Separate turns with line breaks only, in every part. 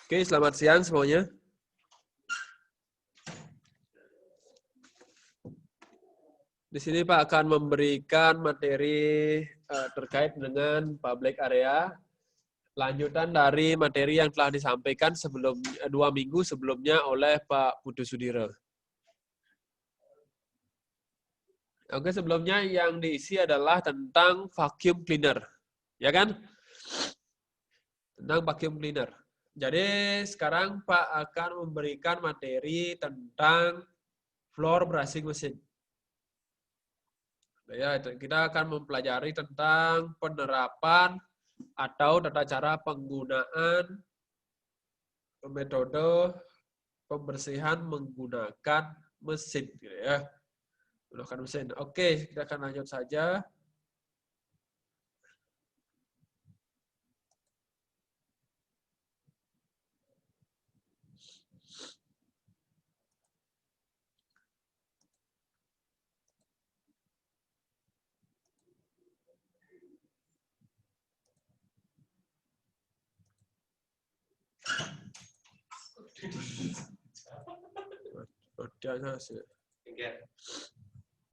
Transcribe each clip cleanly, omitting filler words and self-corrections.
Oke, selamat siang semuanya. Di sini Pak akan memberikan materi terkait dengan public area, lanjutan dari materi yang telah disampaikan sebelum 2 minggu sebelumnya oleh Pak Putu Sudiro. Oke, sebelumnya yang diisi adalah tentang vacuum cleaner, ya kan? Tentang vacuum cleaner. Jadi sekarang Pak akan memberikan materi tentang floor brushing mesin. Ya, kita akan mempelajari tentang penerapan atau tata cara penggunaan metode pembersihan menggunakan mesin, gitu ya. Menggunakan mesin. Oke, kita akan lanjut saja. Jangan hasil.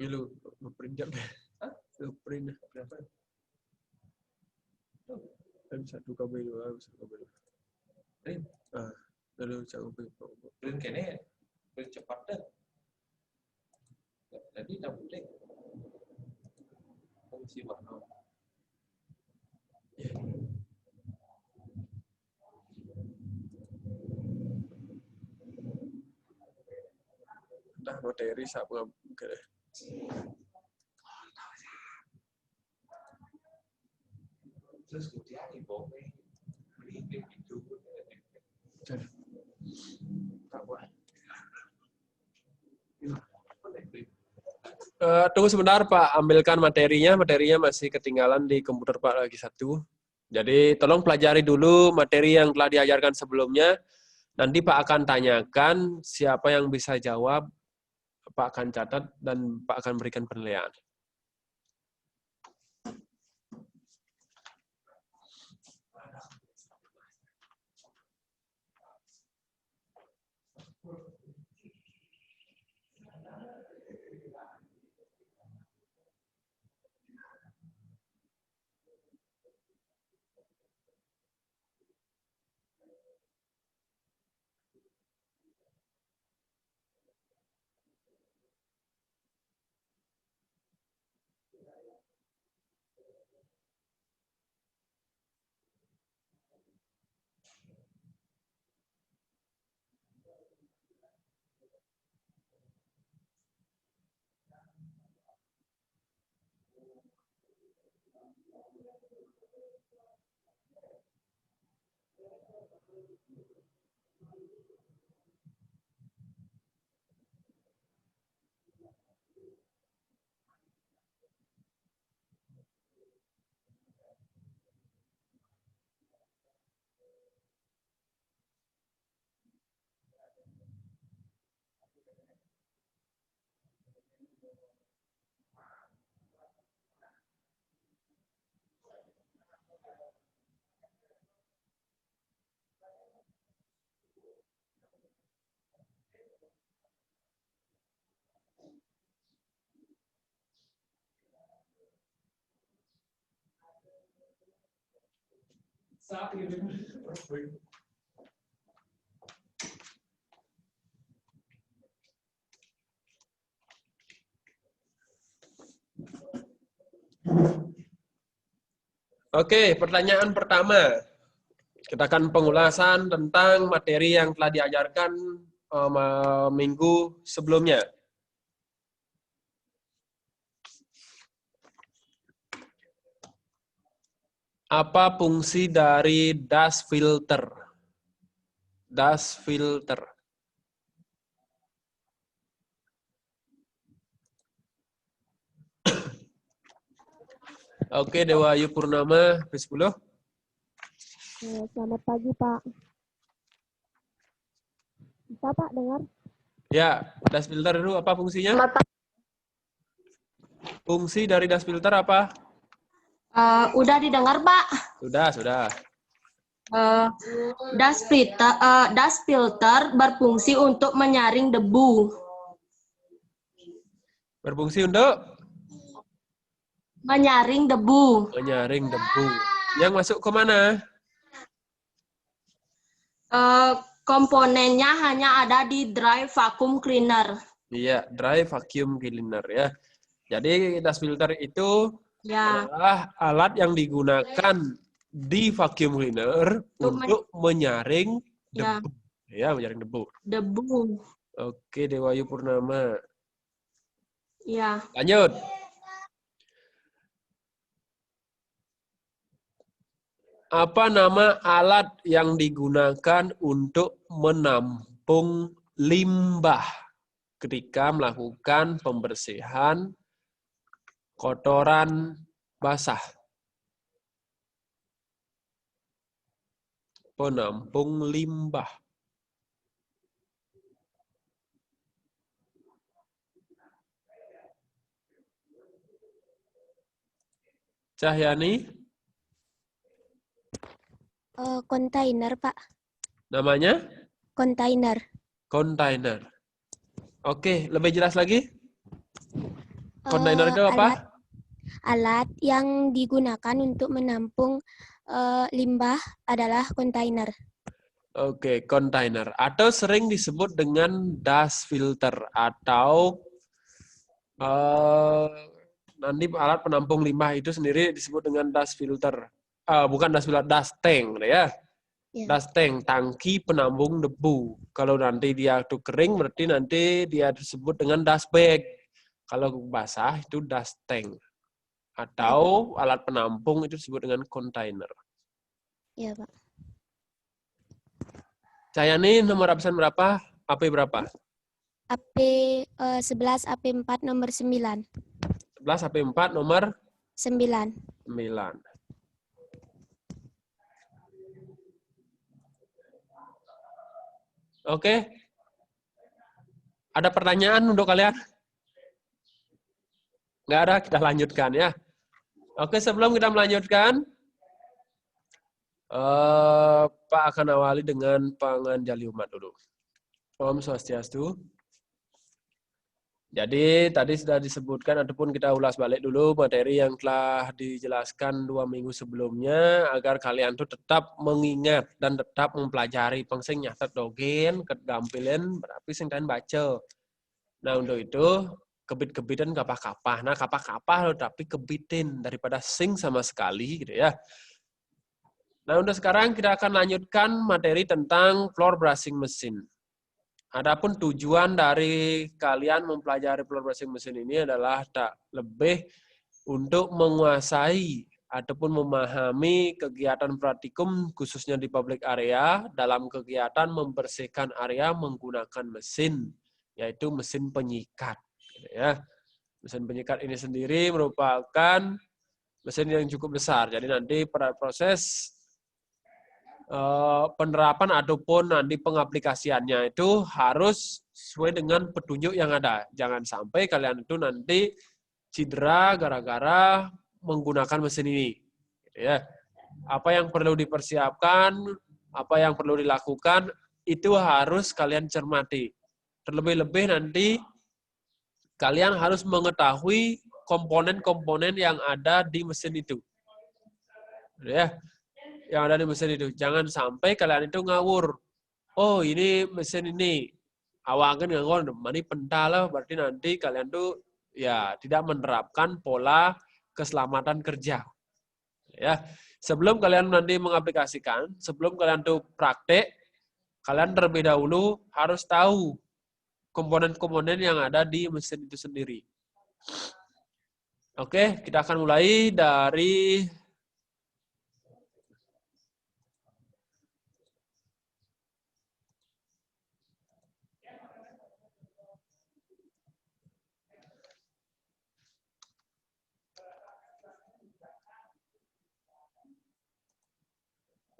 Dulu ngeprint jam deh. Ngeprint berapa? Satu kabel dua, satu kabel. Print. Lalu saya
Print kene print cepat dah. Jadi tak boleh. Fungsi warna.
Entah materi siapa mungkin.
Terus kemudian di bawah ini itu.
Tunggu sebentar Pak, ambilkan materinya. Materinya masih ketinggalan di komputer Pak lagi satu. Jadi tolong pelajari dulu materi yang telah diajarkan sebelumnya. Nanti Pak akan tanyakan siapa yang bisa jawab, Pak akan catat dan Pak akan berikan penilaian. Oke, pertanyaan pertama. Kita akan pengulasan tentang materi yang telah diajarkan minggu sebelumnya. Apa fungsi dari dust filter? Dust filter. Oke, Dewa Ayu Purnama, P10.
Selamat pagi, Pak. Bisa, Pak, dengar?
Ya, dust filter dulu apa fungsinya? Fungsi dari dust filter apa?
Udah didengar, Pak?
Sudah.
Eh, dust filter berfungsi untuk menyaring debu.
Berfungsi untuk
Menyaring debu.
menyaring debu. Yang masuk ke mana?
Komponennya hanya ada di dry vacuum cleaner.
Iya, dry vacuum cleaner ya. Jadi dust filter itu
Ya,
adalah alat yang digunakan di vacuum cleaner untuk menyaring
ya,
debu. Ya, menyaring debu.
debu.
Oke, Dewayu Purnama.
Ya.
Lanjut. Apa nama alat yang digunakan untuk menampung limbah ketika melakukan pembersihan kotoran basah? Penampung limbah. Cahyani,
Kontainer, Pak.
namanya?
Kontainer.
Kontainer. Oke, lebih jelas lagi? Kontainer itu apa?
Alat yang digunakan untuk menampung limbah adalah kontainer.
Oke, kontainer. Atau sering disebut dengan dust filter atau nanti alat penampung limbah itu sendiri disebut dengan dust filter. Bukan dust filter, dust tank ya.
Ya.
Dust tank, tangki penampung debu. Kalau nanti dia itu kering, berarti nanti dia disebut dengan dust bag. Kalau basah itu dust tank. Atau alat penampung itu disebut dengan kontainer.
Ya, Pak.
Cayani nomor absen berapa? AP berapa?
AP 11, AP 4, nomor 9.
11 AP 4 nomor
9.
9. Oke. Ada pertanyaan untuk kalian? Nggak ada, kita lanjutkan ya. Oke, sebelum kita melanjutkan, Pak akan awali dengan panganjali umat dulu. Om Swastiastu. Jadi tadi sudah disebutkan ataupun kita ulas balik dulu materi yang telah dijelaskan 2 minggu sebelumnya agar kalian tuh tetap mengingat dan tetap mempelajari pengsing nyatet dogen, kegampilan berarti sing kalian baca. Nah untuk itu kebit-kebitan kapah-kapah. Nah kapah-kapah loh tapi kebitin daripada sing sama sekali gitu ya. Nah untuk sekarang kita akan lanjutkan materi tentang floor brushing mesin. Adapun tujuan dari kalian mempelajari floor brushing mesin ini adalah tak lebih untuk menguasai ataupun memahami kegiatan praktikum khususnya di public area dalam kegiatan membersihkan area menggunakan mesin, yaitu mesin penyikat. Ya. Mesin penyikat ini sendiri merupakan mesin yang cukup besar. Jadi nanti pada proses penerapan ataupun nanti pengaplikasiannya itu harus sesuai dengan petunjuk yang ada. Jangan sampai kalian itu nanti cedera gara-gara menggunakan mesin ini. Ya. Apa yang perlu dipersiapkan, apa yang perlu dilakukan, itu harus kalian cermati. Terlebih-lebih nanti kalian harus mengetahui komponen-komponen yang ada di mesin itu. Ya. Yang ada di mesin itu. Jangan sampai kalian itu ngawur. Oh ini mesin ini. Awakan ngawur. Ini pentala berarti nanti kalian tuh ya tidak menerapkan pola keselamatan kerja. Ya. Sebelum kalian nanti mengaplikasikan, sebelum kalian tuh praktek, kalian terlebih dahulu harus tahu komponen-komponen yang ada di mesin itu sendiri. Oke, kita akan mulai dari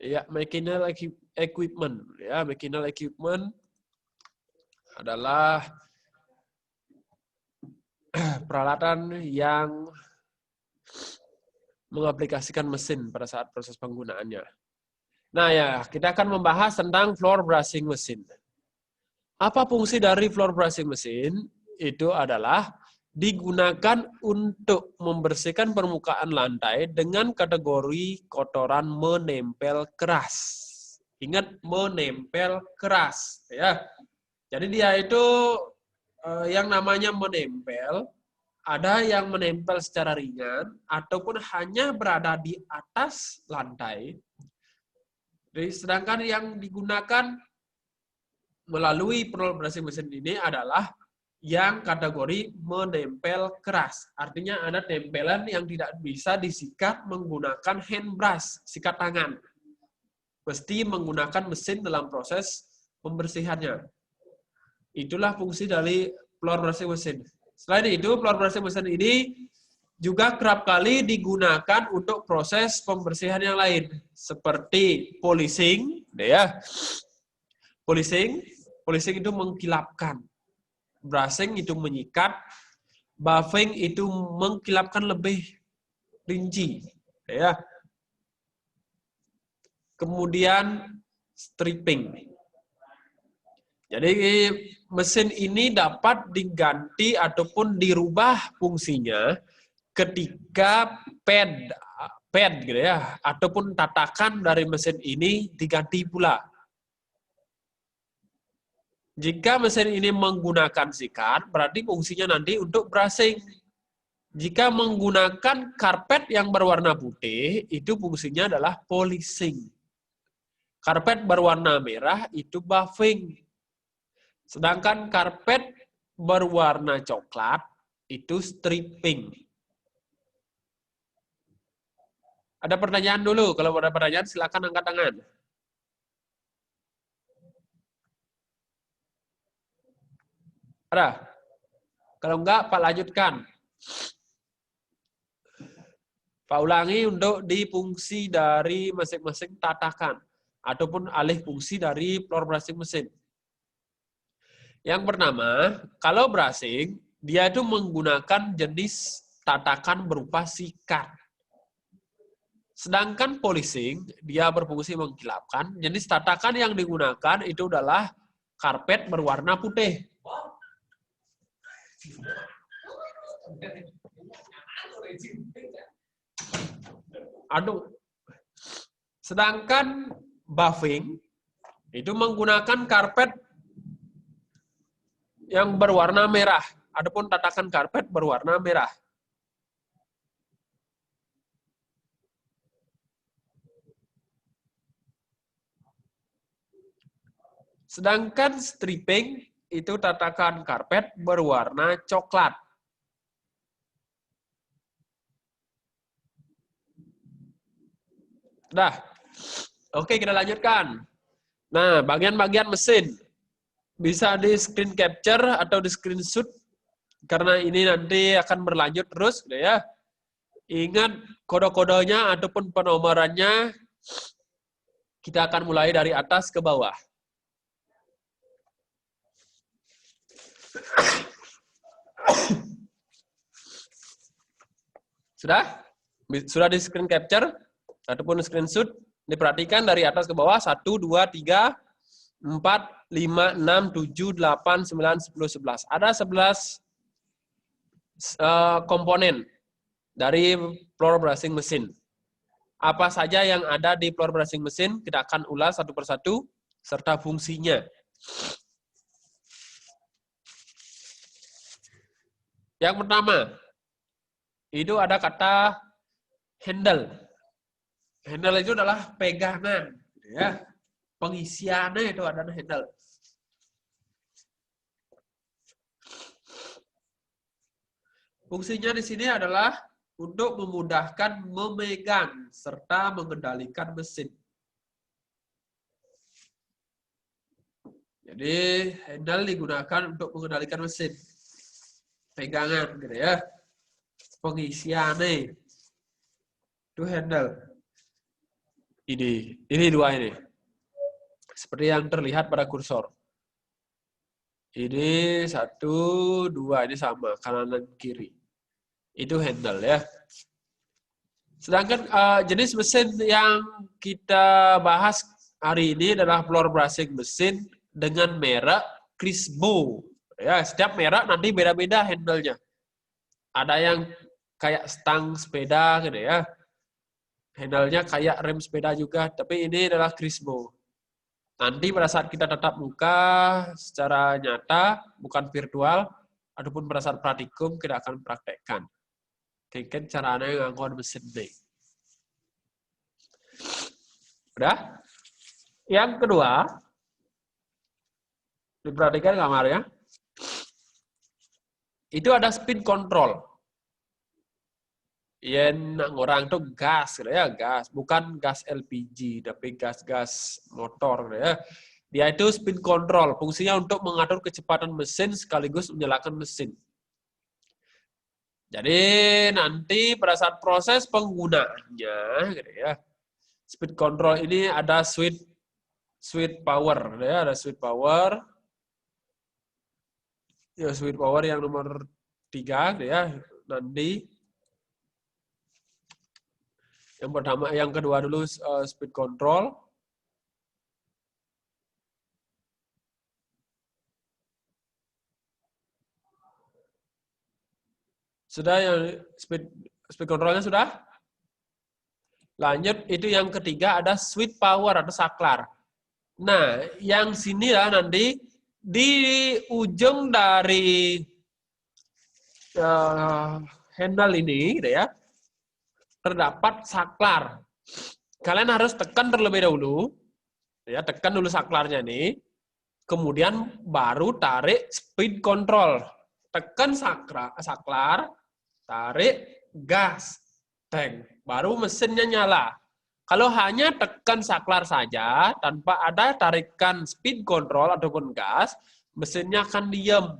ya, mechanical equipment. Ya, mechanical equipment adalah peralatan yang mengaplikasikan mesin pada saat proses penggunaannya. Nah ya, kita akan membahas tentang floor brushing mesin. Apa fungsi dari floor brushing mesin? Itu adalah digunakan untuk membersihkan permukaan lantai dengan kategori kotoran menempel keras. Ingat, menempel keras, ya. Jadi dia itu yang namanya menempel, ada yang menempel secara ringan ataupun hanya berada di atas lantai. Sedangkan yang digunakan melalui floor brushing mesin ini adalah yang kategori menempel keras. Artinya ada tempelan yang tidak bisa disikat menggunakan hand brush, sikat tangan. Mesti menggunakan mesin dalam proses pembersihannya. Itulah fungsi dari floor brushing mesin. Selain itu, floor brushing mesin ini juga kerap kali digunakan untuk proses pembersihan yang lain, seperti polishing, ya. Polishing itu mengkilapkan. Brushing itu menyikat, buffing itu mengkilapkan lebih rinci, ya. Kemudian stripping. Jadi mesin ini dapat diganti ataupun dirubah fungsinya ketika pad gitu ya, ataupun tatakan dari mesin ini diganti pula. Jika mesin ini menggunakan sikat, berarti fungsinya nanti untuk brushing. Jika menggunakan karpet yang berwarna putih, itu fungsinya adalah polishing. Karpet berwarna merah itu buffing. Sedangkan karpet berwarna coklat itu stripping. Ada pertanyaan dulu, kalau ada pertanyaan silakan angkat tangan. Ada? Kalau enggak, Pak lanjutkan. Pak ulangi untuk di fungsi dari masing-masing tatakan ataupun alih fungsi dari floor brushing mesin. Yang pertama, kalau brushing, dia itu menggunakan jenis tatakan berupa sikat. Sedangkan polishing, dia berfungsi mengkilapkan. Jenis tatakan yang digunakan itu adalah karpet berwarna putih. Aduh. Sedangkan buffing itu menggunakan karpet yang berwarna merah. Adapun tatakan karpet berwarna merah. Sedangkan stripping itu tatakan karpet berwarna coklat. Dah. Oke, kita lanjutkan. Nah, bagian-bagian mesin bisa di screen capture atau di screenshot karena ini nanti akan berlanjut terus, ya. Ingat kode-kodenya ataupun penomorannya. Kita akan mulai dari atas ke bawah. Sudah? Sudah di screen capture ataupun screenshot? Diperhatikan dari atas ke bawah. 1, 2, 3, 4, 5, 6, 7, 8, 9, 10, 11. Ada 11 komponen dari floor brushing mesin. Apa saja yang ada di floor brushing mesin, kita akan ulas satu persatu, serta fungsinya. Yang pertama, itu ada kata handle. Handle itu adalah pegangan, ya. Pengisiannya itu ada handle. Fungsinya di sini adalah untuk memudahkan memegang serta mengendalikan mesin. Jadi handle digunakan untuk mengendalikan mesin. Pegangan gitu ya. Pengisiannya itu handle. Ini dua ini. Seperti yang terlihat pada kursor. Ini 1, 2, ini sama, kanan dan kiri. Itu handle ya. Sedangkan jenis mesin yang kita bahas hari ini adalah floor brushing mesin dengan merek Crisbo. Ya, setiap merek nanti beda-beda handle-nya. Ada yang kayak stang sepeda gitu ya. Handle-nya kayak rem sepeda juga, tapi ini adalah Crisbo. Nanti pada saat kita tatap muka secara nyata, bukan virtual, ataupun pada saat praktikum, kita akan praktekkan. Mungkin caranya ngangkut mesin ini. Udah? Yang kedua, diperhatikan kamarnya. Itu ada speed control. Yang orang tuh gas, gitu ya, gas, bukan gas LPG, tapi gas-gas motor, gitu ya. Dia itu speed control, fungsinya untuk mengatur kecepatan mesin sekaligus menyalakan mesin. Jadi nanti pada saat proses penggunaannya, gitu ya, speed control ini ada switch power, gitu ya, ada switch power. Ya, switch power yang nomor 3, gitu ya, nanti. Yang pertama, yang kedua dulu speed control. Sudah yang speed controlnya sudah? Lanjut, itu yang ketiga ada switch power atau saklar. Nah, yang sini lah nanti di ujung dari handle ini, gitu ya, terdapat saklar. Kalian harus tekan terlebih dahulu, ya, tekan dulu saklarnya nih, kemudian baru tarik speed control. Tekan saklar, tarik gas, tank, baru mesinnya nyala. Kalau hanya tekan saklar saja, tanpa ada tarikan speed control ataupun gas, mesinnya akan diam.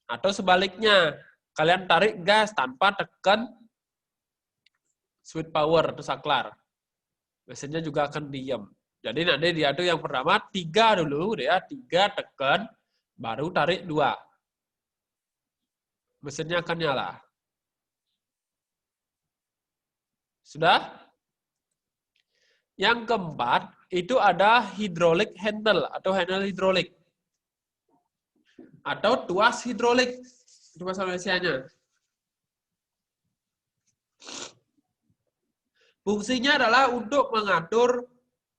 Atau sebaliknya, kalian tarik gas tanpa tekan switch power atau saklar, mesinnya juga akan diam. Jadi nanti dia tuh yang pertama 3 dulu, ya, 3 tekan, baru tarik 2. Mesinnya akan nyala. Sudah? Yang keempat, itu ada hydraulic handle atau handle hidrolik. Atau tuas hidrolik. Itu bahasa Indonesianya. Fungsinya adalah untuk mengatur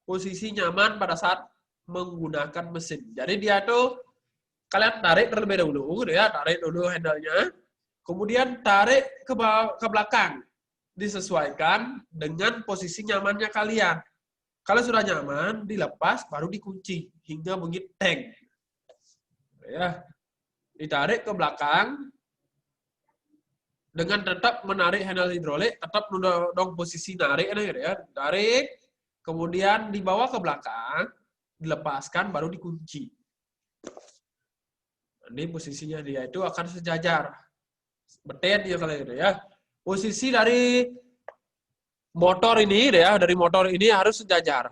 posisi nyaman pada saat menggunakan mesin. Jadi dia tuh kalian tarik terlebih dahulu, ya, tarik dulu handle-nya, kemudian tarik ke belakang, disesuaikan dengan posisi nyamannya kalian. Kalau sudah nyaman, dilepas, baru dikunci hingga bunyi teng. Ya, ditarik ke belakang. Dengan tetap menarik handle hidrolik, tetap mendorong posisi narik, ya, tarik, kemudian dibawa ke belakang, dilepaskan, baru dikunci. Nanti posisinya dia itu akan sejajar, betet ya kalau itu ya. Posisi dari motor ini, ya, dari motor ini harus sejajar.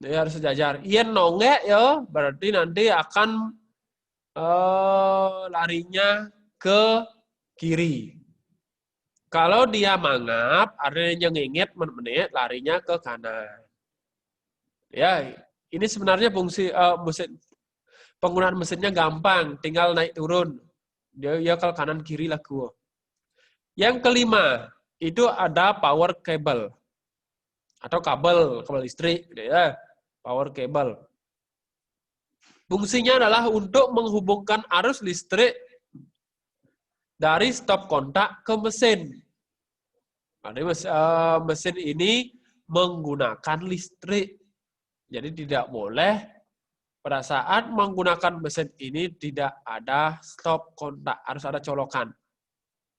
Dia harus sejajar. Ien nongek ya, berarti nanti akan larinya ke kiri. Kalau dia mangap, artinya ngengit menit, larinya ke kanan. Ya, ini sebenarnya fungsi mesin, penggunaan mesinnya gampang, tinggal naik turun. Dia ke kanan kiri lah gua. Yang kelima, itu ada power cable atau kabel listrik, ya, power cable. Fungsinya adalah untuk menghubungkan arus listrik dari stop kontak ke mesin. Jadi mesin ini menggunakan listrik. Jadi tidak boleh pada saat menggunakan mesin ini tidak ada stop kontak, harus ada colokan.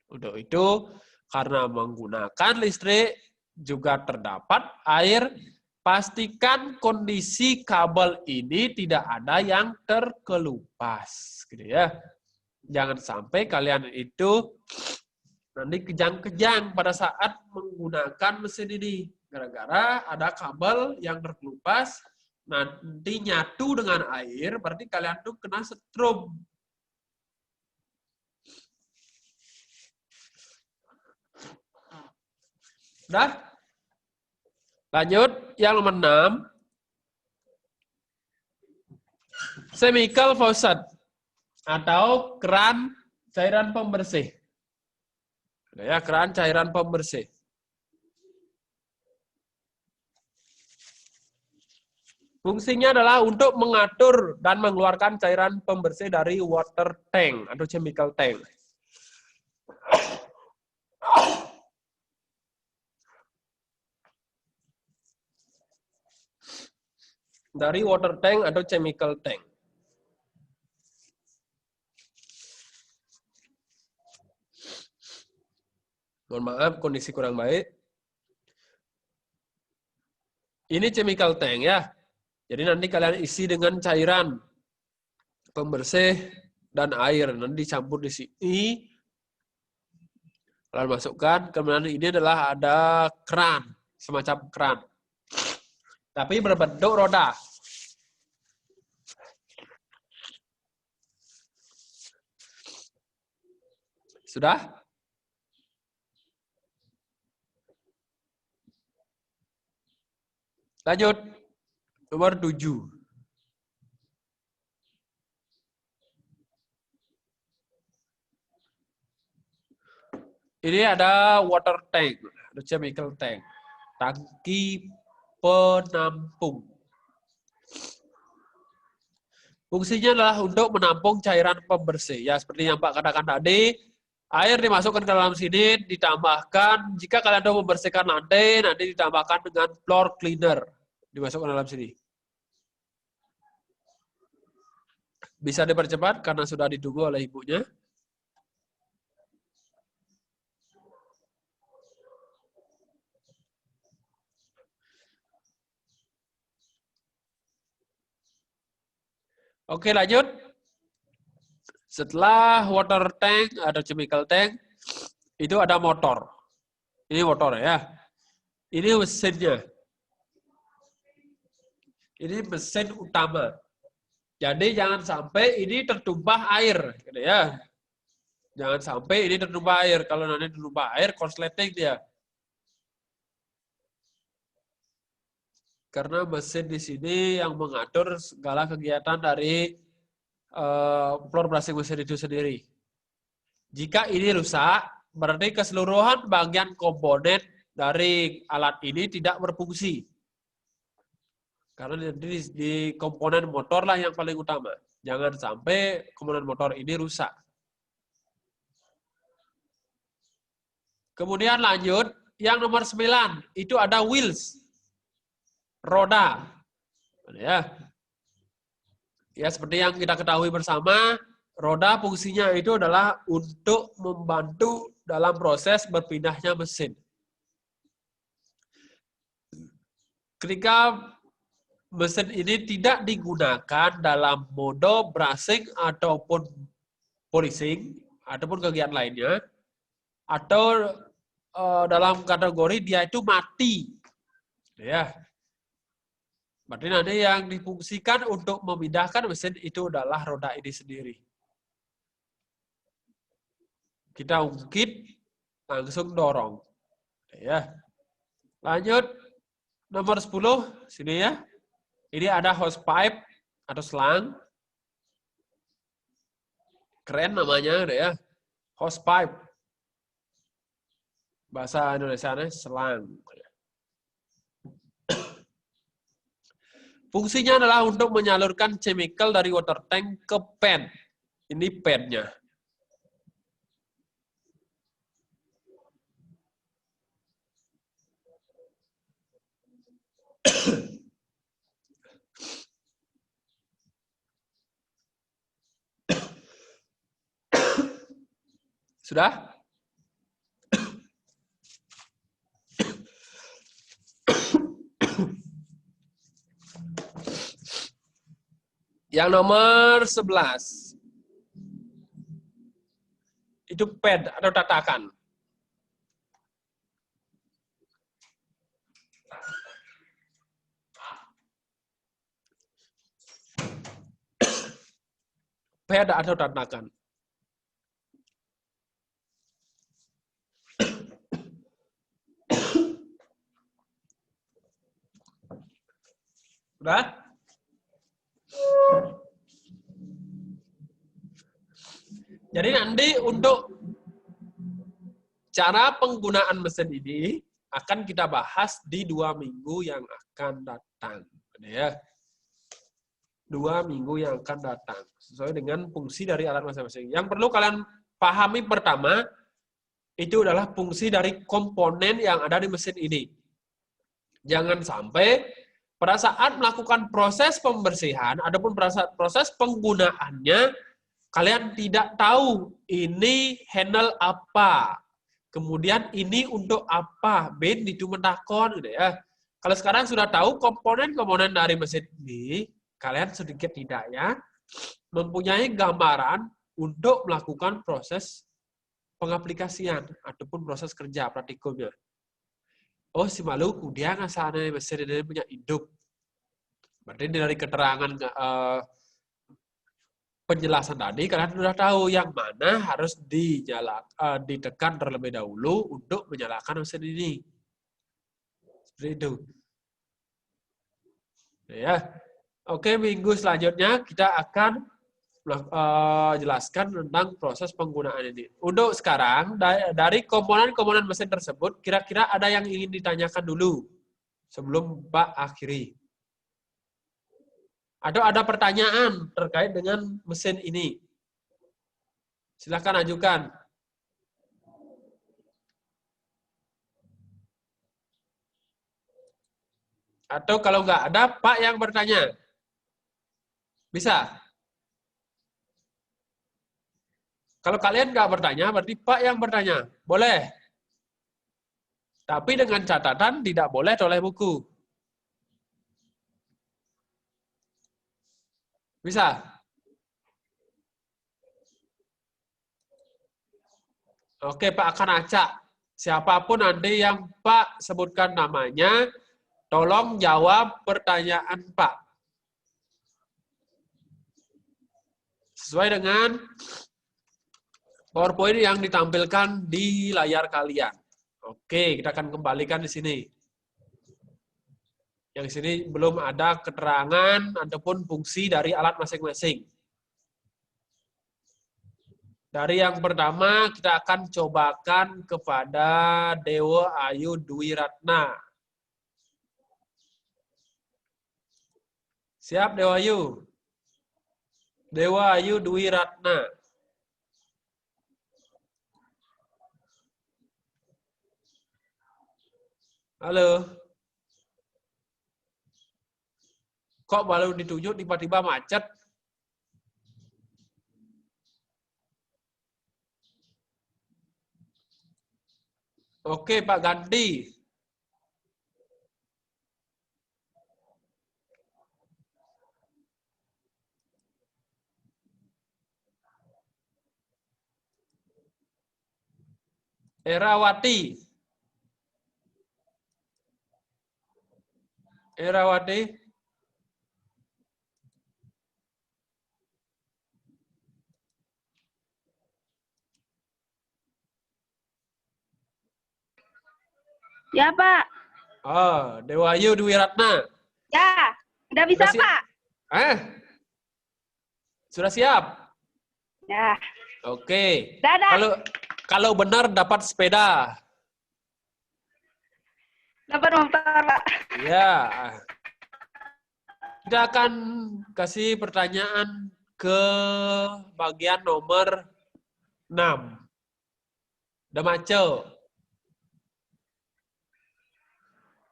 Untuk itu, karena menggunakan listrik juga terdapat air, pastikan kondisi kabel ini tidak ada yang terkelupas, gitu ya. Jangan sampai kalian itu nanti kejang-kejang pada saat menggunakan mesin ini. Gara-gara ada kabel yang terkelupas, nanti nyatu dengan air, berarti kalian tuh kena setrum. Sudah? Lanjut, yang nomor 6. Chemical faucet atau keran cairan pembersih. Ya, keran cairan pembersih. Fungsinya adalah untuk mengatur dan mengeluarkan cairan pembersih dari water tank atau chemical tank. Dari water tank atau chemical tank. Mohon maaf, kondisi kurang baik. Ini chemical tank ya. Jadi nanti kalian isi dengan cairan pembersih dan air. Nanti dicampur di sini. Kalian masukkan. Kemudian ini adalah ada keran. Semacam keran. Tapi berbentuk roda. Sudah? Lanjut. Nomor 7. Ini ada water tank, ada chemical tank. Tangki penampung. Fungsinya adalah untuk menampung cairan pembersih. Ya, seperti yang Pak katakan tadi, air dimasukkan ke dalam sini, ditambahkan, jika kalian mau membersihkan lantai, nanti ditambahkan dengan floor cleaner. Dimasukkan dalam sini. Bisa dipercepat karena sudah ditunggu oleh ibunya. Oke, lanjut. Setelah water tank atau chemical tank, itu ada motor. Ini motor ya. Ini mesinnya. Ini mesin utama. Jadi jangan sampai ini tertumpah air, gitu ya. Jangan sampai ini tertumpah air. Kalau nanti tertumpah air, korsleting dia. Karena mesin di sini yang mengatur segala kegiatan dari floor brushing mesin itu sendiri. Jika ini rusak, berarti keseluruhan bagian komponen dari alat ini tidak berfungsi. Karena di komponen motor lah yang paling utama. Jangan sampai komponen motor ini rusak. Kemudian lanjut, yang nomor 9, itu ada wheels. Roda. Ya. Ya, seperti yang kita ketahui bersama, roda fungsinya itu adalah untuk membantu dalam proses berpindahnya mesin. Ketika mesin ini tidak digunakan dalam mode brushing ataupun polishing, ataupun kegiatan lainnya, atau dalam kategori dia itu mati. Ya. Berarti nanti yang difungsikan untuk memindahkan mesin itu adalah roda ini sendiri. Kita ungkit, langsung dorong. Ya. Lanjut, nomor 10, sini ya. Ini ada hose pipe atau selang. Keren namanya ya. Hose pipe. Bahasa Indonesianya selang. Fungsinya adalah untuk menyalurkan chemical dari water tank ke pen. Ini pennya. Sudah? Yang nomor 11. Itu pad atau tatakan. Pad atau tatakan. Udah? Jadi nanti untuk cara penggunaan mesin ini akan kita bahas di 2 minggu yang akan datang. Ya. 2 minggu yang akan datang. Sesuai dengan fungsi dari alat masing-masing. Yang perlu kalian pahami pertama, itu adalah fungsi dari komponen yang ada di mesin ini. Jangan sampai pada saat melakukan proses pembersihan, ataupun proses penggunaannya, kalian tidak tahu ini handle apa. Kemudian ini untuk apa? Ben itu mentakon gitu ya. Kalau sekarang sudah tahu komponen-komponen dari mesin ini, kalian sedikit tidaknya mempunyai gambaran untuk melakukan proses pengaplikasian ataupun proses kerja praktikumnya. Oh, si Maluku dia ngasane mesin ini punya hidup. Berarti dari keterangan penjelasan tadi kalian sudah tahu yang mana harus ditekan terlebih dahulu untuk menyalakan mesin ini. Seperti itu. Ya. Oke, minggu selanjutnya kita akan jelaskan tentang proses penggunaan ini. Untuk sekarang, dari komponen-komponen mesin tersebut, kira-kira ada yang ingin ditanyakan dulu sebelum Pak akhiri. Atau ada pertanyaan terkait dengan mesin ini? Silakan ajukan. Atau kalau nggak ada, Pak yang bertanya. Bisa? Kalau kalian nggak bertanya, berarti Pak yang bertanya. Boleh. Tapi dengan catatan tidak boleh toleh buku. Bisa? Oke, Pak akan acak. Siapapun nanti yang Pak sebutkan namanya, tolong jawab pertanyaan Pak. Sesuai dengan PowerPoint yang ditampilkan di layar kalian. Oke, kita akan kembalikan di sini. Yang sini belum ada keterangan ataupun fungsi dari alat masing-masing. Dari yang pertama, kita akan cobakan kepada Dewa Ayu Dwi Ratna. Siap, Dewa Ayu? Dewa Ayu Dwi Ratna. Halo. Kok baru ditunjuk tiba-tiba macet? Oke, Pak Gandhi. Erawati. Erawati.
Ya, Pak.
Oh, Dewa Ayu Dwi Ratna.
Ya, udah bisa,
Udah siap?
Pak.
Sudah siap?
Ya.
Oke.
Dadah.
Kalau benar dapat sepeda.
Dapat motor, Pak.
Ya. Kita akan kasih pertanyaan ke bagian nomor 6. Damaco.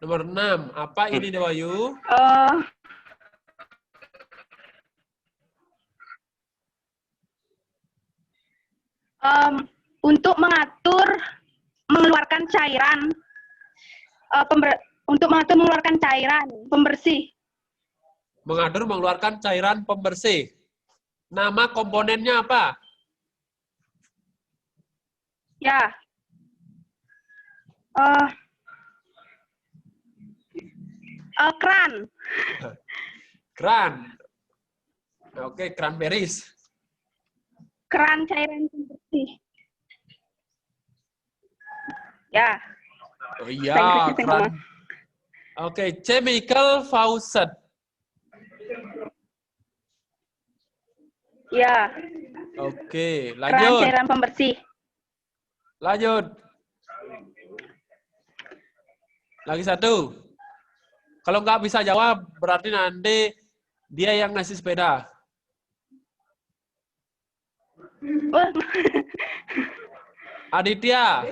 Nomor 6. Apa ini, Dewayu?
Untuk mengatur mengeluarkan cairan mengeluarkan cairan pembersih.
Mengatur mengeluarkan cairan pembersih. Nama komponennya apa?
Ya. Kran.
Kran. Oke, cranberries.
Keran cairan pembersih. Ya.
Oh iya, keran. Oke, chemical faucet.
Ya.
Oke,
Keran
lanjut.
cairan pembersih.
Lanjut. Lagi satu. Kalau nggak bisa jawab, berarti nanti dia yang ngasih sepeda.
Wah.
Aditya.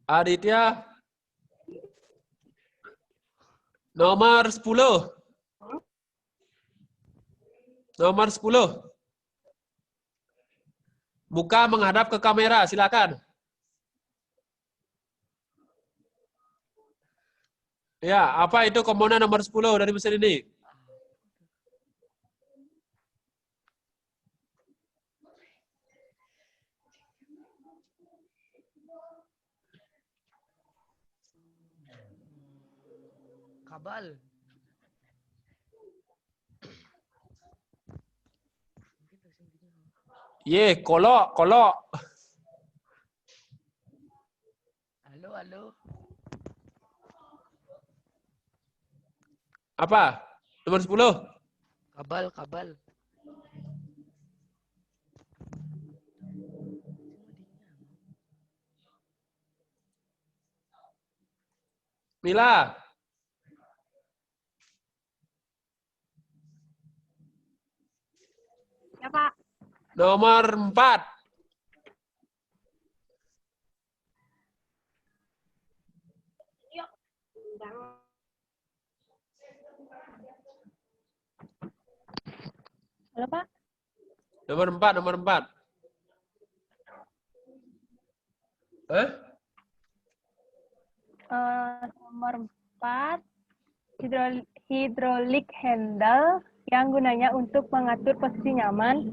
Aditya. Nomor 10. Nomor 10. Muka menghadap ke kamera, silakan. Ya, apa itu komponen nomor 10 dari mesin ini?
Kabel.
Kolok, kolok.
Halo, halo.
Apa? Nomor 10.
Kabel, kabel.
Mila.
Ya, Pak.
Nomor 4.
Halo, Pak.
Nomor 4, nomor 4. Hah?
Nomor 4, hidrolik handle yang gunanya untuk mengatur posisi nyaman.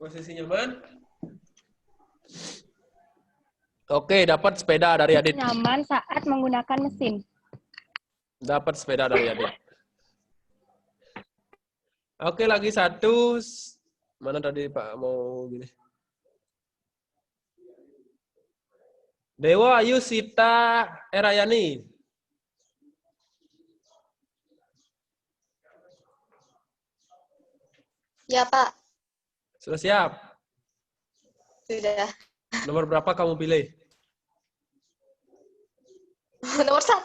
Posisi nyaman. Oke, dapat sepeda dari Adit.
Nyaman saat menggunakan mesin.
Dapat sepeda dari Adit. Oke, lagi satu. Mana tadi Pak mau gini? Dewa Ayu Sita Erayani.
Ya, Pak.
Sudah siap?
Sudah.
Nomor berapa kamu pilih?
Nomor 1.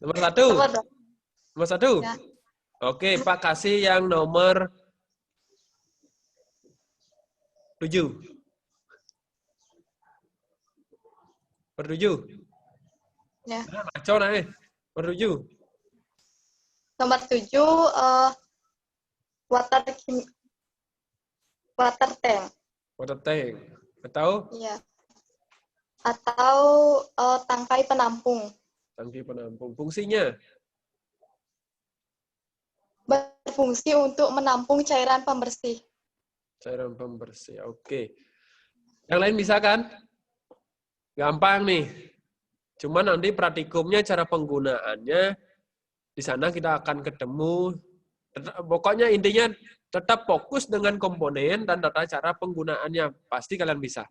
Nomor 1?
Nomor 2.
Nomor 1?
Ya.
Oke, Pak kasih yang nomor 7. Nomor 7.
Ya.
Maco nih. Nomor 7.
Nomor 7, water tank.
Water tank. Atau
Iya. Atau tangkai penampung.
tangki penampung. Fungsinya?
Berfungsi untuk menampung cairan pembersih.
Cairan pembersih. Oke. Yang lain bisa kan? Gampang nih. Cuma nanti praktikumnya, cara penggunaannya, di sana kita akan ketemu. Pokoknya intinya tetap fokus dengan komponen dan tata cara penggunaannya. Pasti kalian bisa.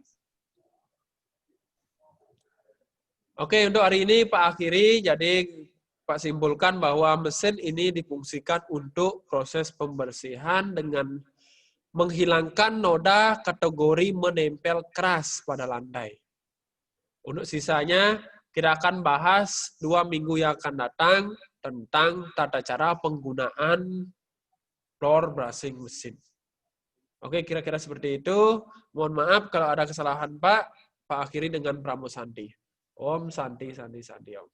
Oke, untuk hari ini Pak akhiri. Jadi Pak simpulkan bahwa mesin ini difungsikan untuk proses pembersihan dengan menghilangkan noda kategori menempel keras pada lantai. Untuk sisanya, kita akan bahas 2 minggu yang akan datang tentang tata cara penggunaan floor brushing mesin. Oke, kira-kira seperti itu. Mohon maaf kalau ada kesalahan Pak. Pak akhiri dengan Pramu Santi. Om Santi, Santi, Santi, Om.